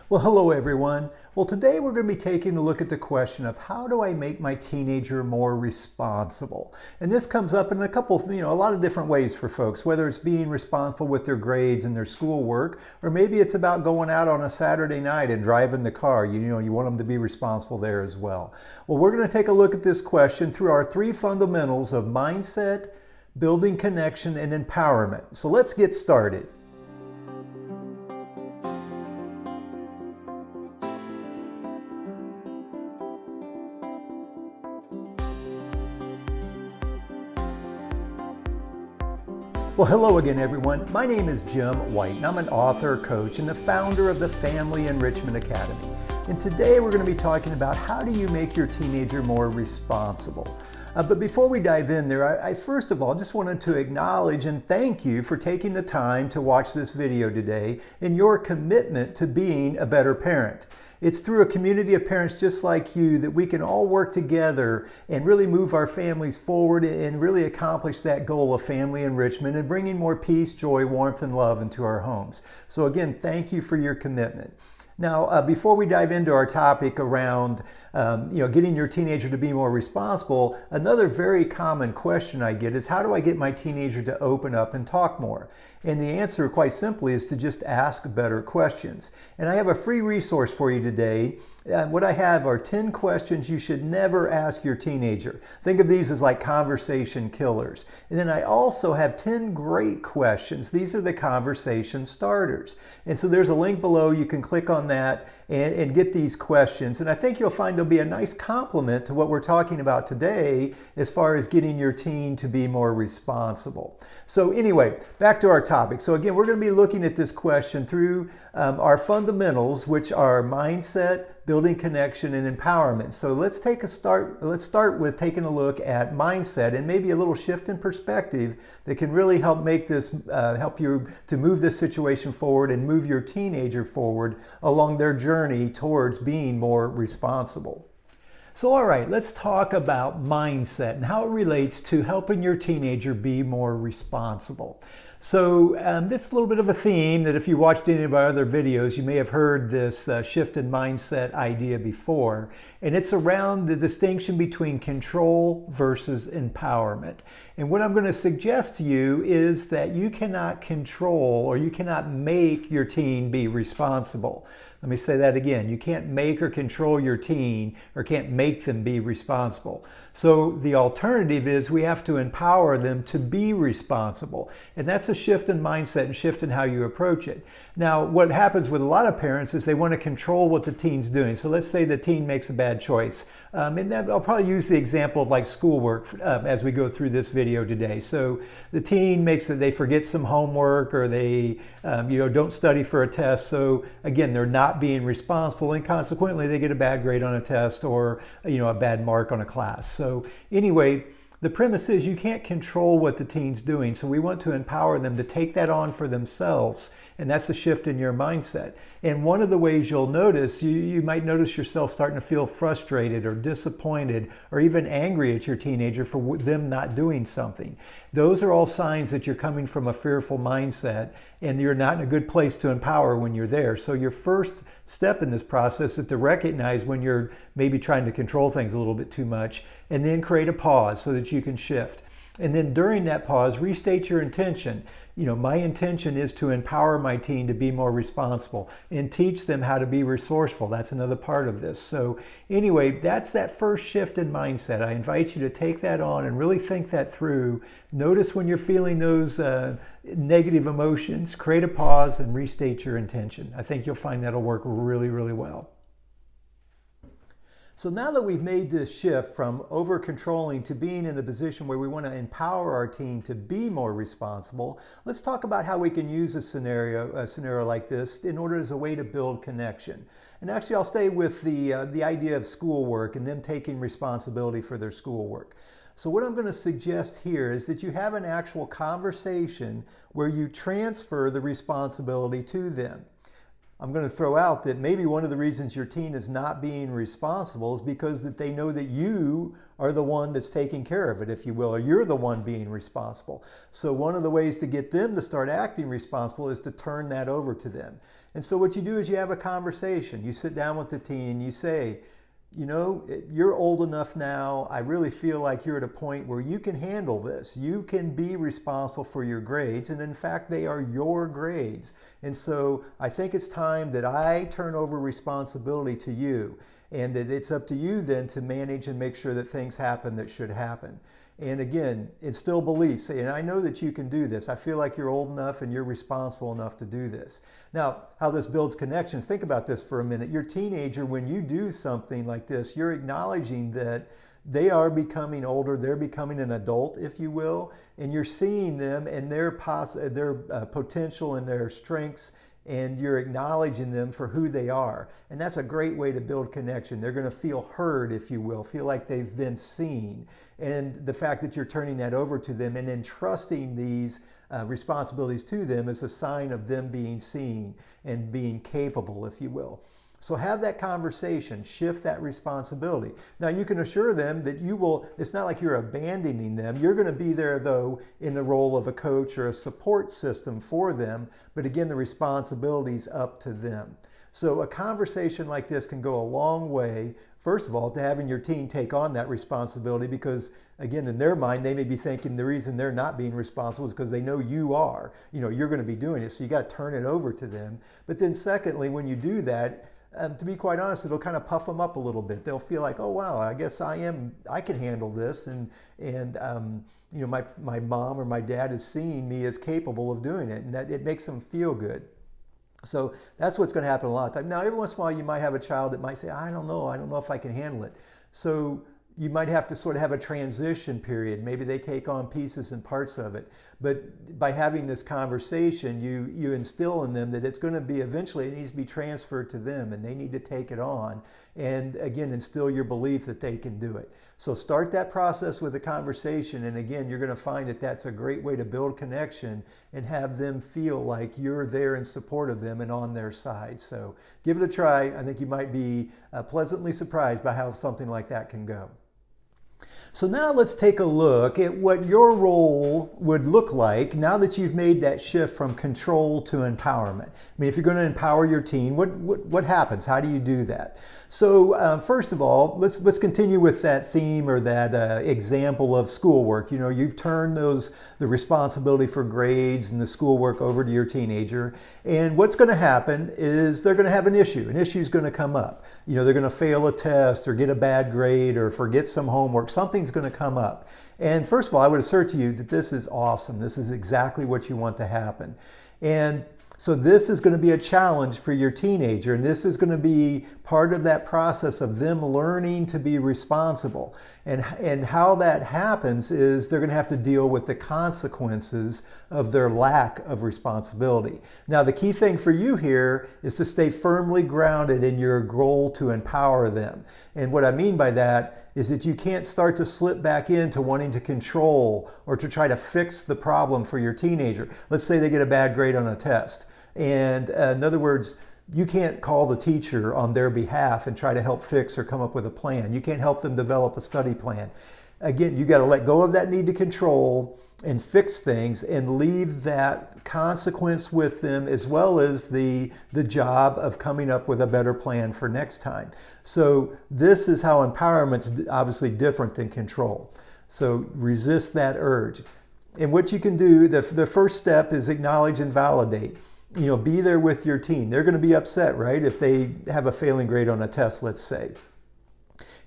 Well, hello everyone. Well, today we're going to be taking a look at the question of how do I make my teenager more responsible? And this comes up in a lot of different ways for folks, whether it's being responsible with their grades and their schoolwork, or maybe it's about going out on a Saturday night and driving the car. You want them to be responsible there as well. Well, we're going to take a look at this question through our three fundamentals of mindset, building connection, and empowerment. So let's get started. Well, hello again, everyone. My name is Jim White, and I'm an author, coach, and the founder of the Family Enrichment Academy. And today we're going to be talking about how do you make your teenager more responsible. But before we dive in there, I first of all just wanted to acknowledge and thank you for taking the time to watch this video today and your commitment to being a better parent. It's through a community of parents just like you that we can all work together and really move our families forward and really accomplish that goal of family enrichment and bringing more peace, joy, warmth, and love into our homes. So again, thank you for your commitment. Now, before we dive into our topic around getting your teenager to be more responsible, another very common question I get is how do I get my teenager to open up and talk more? And the answer, quite simply, is to just ask better questions. And I have a free resource for you today. What I have are 10 questions you should never ask your teenager. Think of these as like conversation killers. And then I also have 10 great questions. These are the conversation starters. And so there's a link below. You can click on that and get these questions. And I think you'll find they'll be a nice complement to what we're talking about today as far as getting your teen to be more responsible. So anyway, back to our topic. So again, we're going to be looking at this question through our fundamentals, which are mindset, building connection, and empowerment. So let's start with taking a look at mindset and maybe a little shift in perspective that can really help make this, help you to move this situation forward and move your teenager forward along their journey towards being more responsible. So all right, let's talk about mindset and how it relates to helping your teenager be more responsible. So this is a little bit of a theme that if you watched any of our other videos, you may have heard this shift in mindset idea before. And it's around the distinction between control versus empowerment. And what I'm going to suggest to you is that you cannot control or you cannot make your teen be responsible. Let me say that again. You can't make or control your teen or can't make them be responsible. So the alternative is we have to empower them to be responsible. And that's a shift in mindset and shift in how you approach it. Now, what happens with a lot of parents is they want to control what the teen's doing. So let's say the teen makes a bad choice. And I'll probably use the example of like schoolwork as we go through this video today. So the teen they forget some homework or they don't study for a test. So again, they're not being responsible and consequently they get a bad grade on a test or a bad mark on a class. So anyway, the premise is you can't control what the teen's doing, so we want to empower them to take that on for themselves, and that's a shift in your mindset. And one of the ways you'll notice, you might notice yourself starting to feel frustrated or disappointed or even angry at your teenager for them not doing something. Those are all signs that you're coming from a fearful mindset and you're not in a good place to empower when you're there. So your first step in this process is to recognize when you're maybe trying to control things a little bit too much and then create a pause so that you can shift. And then during that pause, restate your intention. My intention is to empower my teen to be more responsible and teach them how to be resourceful. That's another part of this. So anyway, that's that first shift in mindset. I invite you to take that on and really think that through. Notice when you're feeling those negative emotions, create a pause and restate your intention. I think you'll find that'll work really, really well. So now that we've made this shift from over-controlling to being in a position where we want to empower our teen to be more responsible, let's talk about how we can use a scenario like this in order as a way to build connection. And actually I'll stay with the idea of schoolwork and them taking responsibility for their schoolwork. So what I'm going to suggest here is that you have an actual conversation where you transfer the responsibility to them. I'm going to throw out that maybe one of the reasons your teen is not being responsible is because that they know that you are the one that's taking care of it, if you will, or you're the one being responsible. So one of the ways to get them to start acting responsible is to turn that over to them. And so what you do is you have a conversation. You sit down with the teen and you say, you know, you're old enough now. I really feel like you're at a point where you can handle this. You can be responsible for your grades. And in fact, they are your grades. And so I think it's time that I turn over responsibility to you. And that it's up to you then to manage and make sure that things happen that should happen. And again, instill beliefs. And I know that you can do this. I feel like you're old enough and you're responsible enough to do this. Now, how this builds connections, think about this for a minute. Your teenager, when you do something like this, you're acknowledging that they are becoming older, they're becoming an adult, if you will, and you're seeing them and their potential and their strengths, and you're acknowledging them for who they are. And that's a great way to build connection. They're going to feel heard, if you will, feel like they've been seen. And the fact that you're turning that over to them and entrusting these responsibilities to them is a sign of them being seen and being capable, if you will. So have that conversation, shift that responsibility. Now you can assure them that you will, it's not like you're abandoning them. You're going to be there though in the role of a coach or a support system for them. But again, the responsibility's up to them. So a conversation like this can go a long way, first of all, to having your teen take on that responsibility, because again, in their mind, they may be thinking the reason they're not being responsible is because they know you are. You know, you're going to be doing it, so you got to turn it over to them. But then secondly, when you do that, to be quite honest, it'll kind of puff them up a little bit. They'll feel like, oh wow, I guess I can handle this, and you know, my mom or my dad is seeing me as capable of doing it, and that it makes them feel good. So that's what's going to happen a lot of times. Now, every once in a while, you might have a child that might say, I don't know if I can handle it. So you might have to sort of have a transition period. Maybe they take on pieces and parts of it. But by having this conversation, you instill in them that it's going to be eventually, it needs to be transferred to them and they need to take it on. And again, instill your belief that they can do it. So start that process with a conversation. And again, you're going to find that that's a great way to build connection and have them feel like you're there in support of them and on their side. So give it a try. I think you might be pleasantly surprised by how something like that can go. So now let's take a look at what your role would look like now that you've made that shift from control to empowerment. I mean, if you're going to empower your teen, what happens? How do you do that? So first of all, let's continue with that theme or that example of schoolwork. You know, you've turned the responsibility for grades and the schoolwork over to your teenager, and what's going to happen is they're going to have an issue. An issue is going to come up. You know, they're going to fail a test or get a bad grade or forget some homework. Something's going to come up. And first of all, I would assert to you that this is awesome. This is exactly what you want to happen. And so this is going to be a challenge for your teenager, and this is going to be part of that process of them learning to be responsible. And how that happens is they're going to have to deal with the consequences of their lack of responsibility. Now, the key thing for you here is to stay firmly grounded in your goal to empower them. And what I mean by that is that you can't start to slip back into wanting to control or to try to fix the problem for your teenager. Let's say they get a bad grade on a test. And in other words, you can't call the teacher on their behalf and try to help fix or come up with a plan. You can't help them develop a study plan. Again, you got to let go of that need to control and fix things and leave that consequence with them, as well as the job of coming up with a better plan for next time. So this is how empowerment's obviously different than control. So resist that urge. And what you can do, the first step is acknowledge and validate. You know, be there with your teen. They're going to be upset, right, if they have a failing grade on a test, let's say.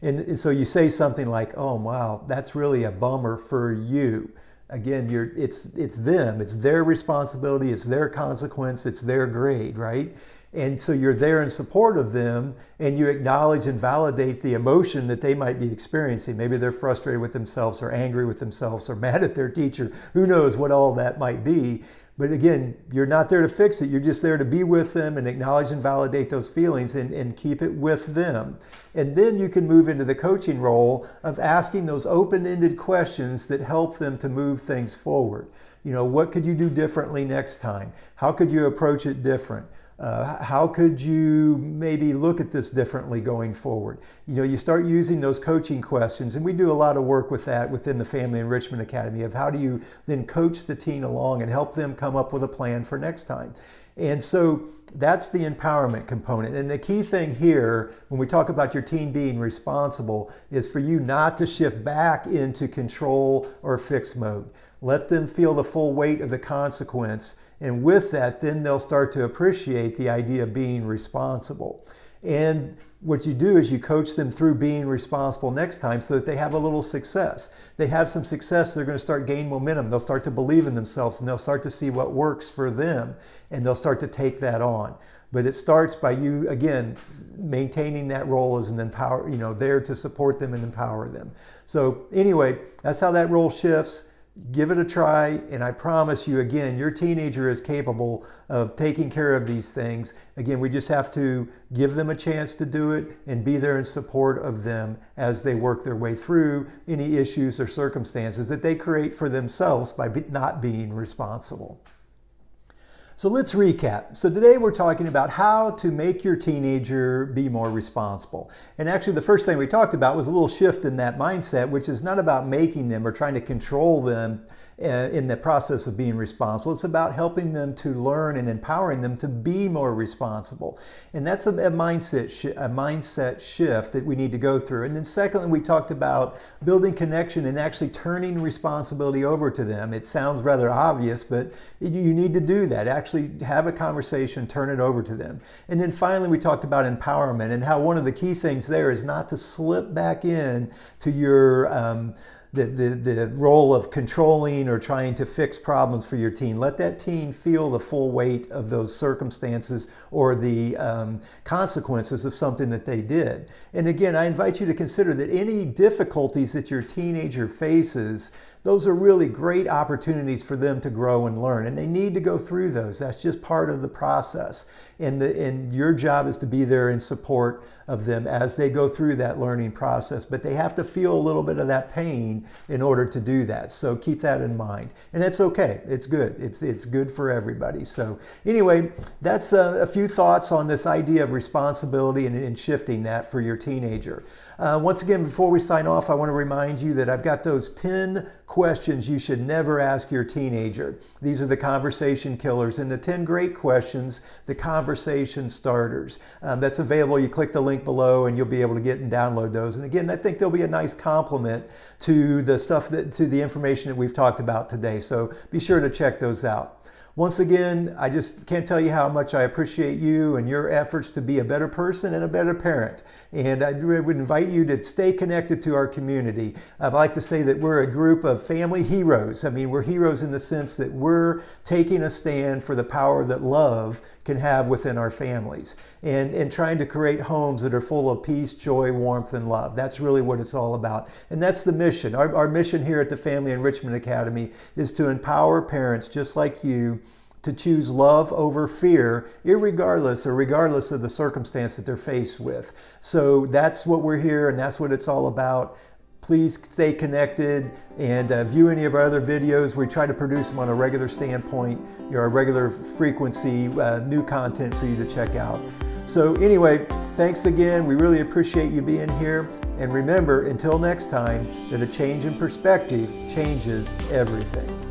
And so you say something like, oh, wow, that's really a bummer for you. Again, it's them. It's their responsibility. It's their consequence. It's their grade, right? And so you're there in support of them, and you acknowledge and validate the emotion that they might be experiencing. Maybe they're frustrated with themselves or angry with themselves or mad at their teacher. Who knows what all that might be. But again, you're not there to fix it. You're just there to be with them and acknowledge and validate those feelings and keep it with them. And then you can move into the coaching role of asking those open-ended questions that help them to move things forward. You know, what could you do differently next time? How could you approach it different? How could you maybe look at this differently going forward? You know, you start using those coaching questions, and we do a lot of work with that within the Family Enrichment Academy of how do you then coach the teen along and help them come up with a plan for next time. And so that's the empowerment component. And the key thing here, when we talk about your teen being responsible, is for you not to shift back into control or fix mode. Let them feel the full weight of the consequence. And with that, then they'll start to appreciate the idea of being responsible. And what you do is you coach them through being responsible next time so that they have a little success. They have some success, they're going to start gain momentum. They'll start to believe in themselves and they'll start to see what works for them and they'll start to take that on. But it starts by you, again, maintaining that role as an there to support them and empower them. So anyway, that's how that role shifts. Give it a try, and I promise you, again, your teenager is capable of taking care of these things. Again, we just have to give them a chance to do it and be there in support of them as they work their way through any issues or circumstances that they create for themselves by not being responsible. So let's recap. So today we're talking about how to make your teenager be more responsible. And actually the first thing we talked about was a little shift in that mindset, which is not about making them or trying to control them in the process of being responsible. It's about helping them to learn and empowering them to be more responsible. And that's a mindset shift that we need to go through. And then secondly, we talked about building connection and actually turning responsibility over to them. It sounds rather obvious, but you need to do that. Actually have a conversation, turn it over to them. And then finally, we talked about empowerment and how one of the key things there is not to slip back in to your the role of controlling or trying to fix problems for your teen. Let that teen feel the full weight of those circumstances or the consequences of something that they did. And again, I invite you to consider that any difficulties that your teenager faces, those are really great opportunities for them to grow and learn. And they need to go through those. That's just part of the process. And your job is to be there in support of them as they go through that learning process. But they have to feel a little bit of that pain in order to do that. So keep that in mind. And that's okay. It's good. It's good for everybody. So anyway, that's a few thoughts on this idea of responsibility and shifting that for your teenager. Once again, before we sign off, I want to remind you that I've got those 10 questions you should never ask your teenager. These are the conversation killers and the 10 great questions, the conversation starters. That's available. You click the link below and you'll be able to get and download those. And again, I think they'll be a nice complement to the information that we've talked about today. So be sure to check those out. Once again, I just can't tell you how much I appreciate you and your efforts to be a better person and a better parent. And I would invite you to stay connected to our community. I'd like to say that we're a group of family heroes. I mean, we're heroes in the sense that we're taking a stand for the power that love can have within our families and trying to create homes that are full of peace, joy, warmth, and love. That's really what it's all about. And that's the mission. Our mission here at the Family Enrichment Academy is to empower parents just like you to choose love over fear, regardless of the circumstance that they're faced with. So that's what we're here and that's what it's all about. Please stay connected and view any of our other videos. We try to produce them on a regular standpoint, a regular frequency, new content for you to check out. So anyway, thanks again. We really appreciate you being here. And remember, until next time, that a change in perspective changes everything.